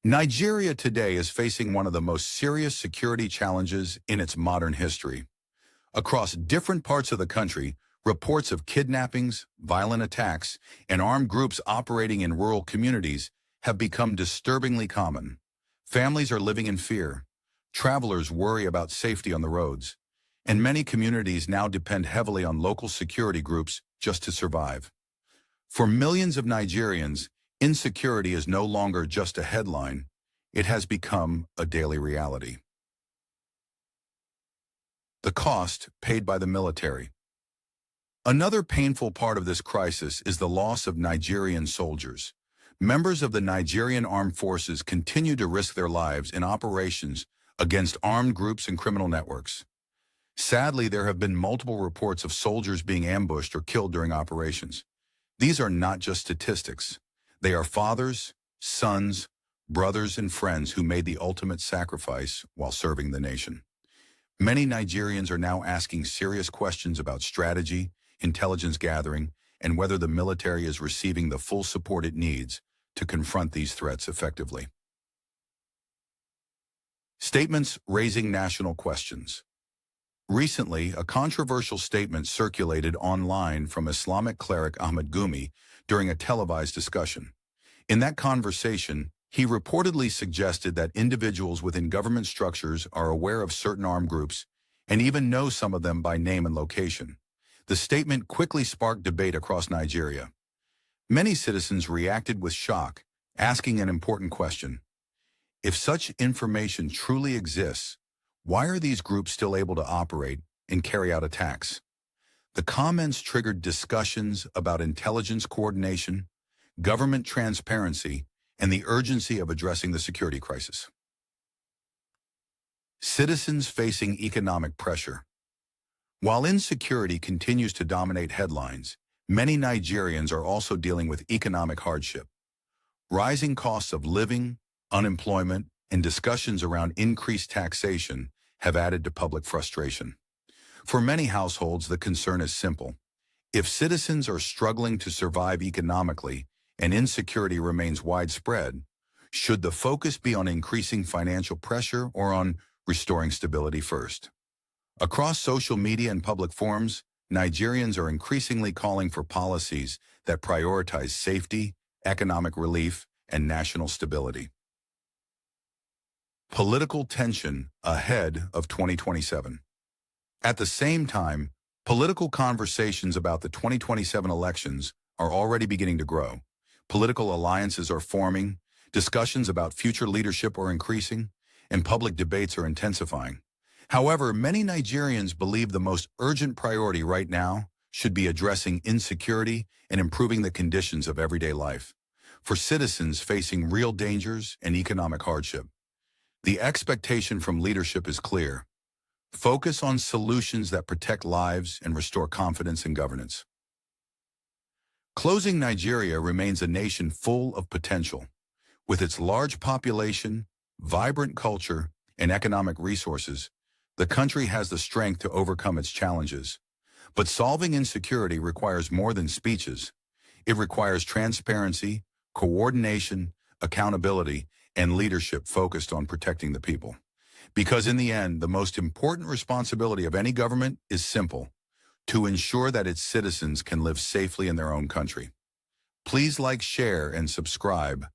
Nigeria today is facing one of the most serious security challenges in its modern history. Across different parts of the country, reports of kidnappings, violent attacks, and armed groups operating in rural communities have become disturbingly common. Families are living in fear. Travelers worry about safety on the roads. And many communities now depend heavily on local security groups just to survive. For millions of Nigerians, insecurity is no longer just a headline. It has become a daily reality. The cost paid by the military. Another painful part of this crisis is the loss of Nigerian soldiers. Members of the Nigerian armed forces continue to risk their lives in operations against armed groups and criminal networks. Sadly, there have been multiple reports of soldiers being ambushed or killed during operations. These are not just statistics. They are fathers, sons, brothers, and friends who made the ultimate sacrifice while serving the nation. Many Nigerians are now asking serious questions about strategy, intelligence gathering, and whether the military is receiving the full support it needs to confront these threats effectively. Statements raising national questions. Recently, a controversial statement circulated online from Islamic cleric Ahmed Gumi during a televised discussion. In that conversation, he reportedly suggested that individuals within government structures are aware of certain armed groups and even know some of them by name and location. The statement quickly sparked debate across Nigeria. Many citizens reacted with shock, asking an important question. If such information truly exists, why are these groups still able to operate and carry out attacks? The comments triggered discussions about intelligence coordination, government transparency, and the urgency of addressing the security crisis. Citizens facing economic pressure. While insecurity continues to dominate headlines, many Nigerians are also dealing with economic hardship. Rising costs of living, unemployment, and discussions around increased taxation have added to public frustration. For many households, the concern is simple. If citizens are struggling to survive economically and insecurity remains widespread, should the focus be on increasing financial pressure or on restoring stability first? Across social media and public forums, Nigerians are increasingly calling for policies that prioritize safety, economic relief, and national stability. Political tension ahead of 2027. At the same time, political conversations about the 2027 elections are already beginning to grow. Political alliances are forming, discussions about future leadership are increasing, and public debates are intensifying. However, many Nigerians believe the most urgent priority right now should be addressing insecurity and improving the conditions of everyday life. For citizens facing real dangers and economic hardship, the expectation from leadership is clear. Focus on solutions that protect lives and restore confidence in governance. Closing Nigeria remains a nation full of potential. With its large population, vibrant culture, and economic resources, the country has the strength to overcome its challenges. But solving insecurity requires more than speeches. It requires transparency, coordination, accountability, and leadership focused on protecting the people. Because in the end, the most important responsibility of any government is simple: to ensure that its citizens can live safely in their own country. Please like, share, and subscribe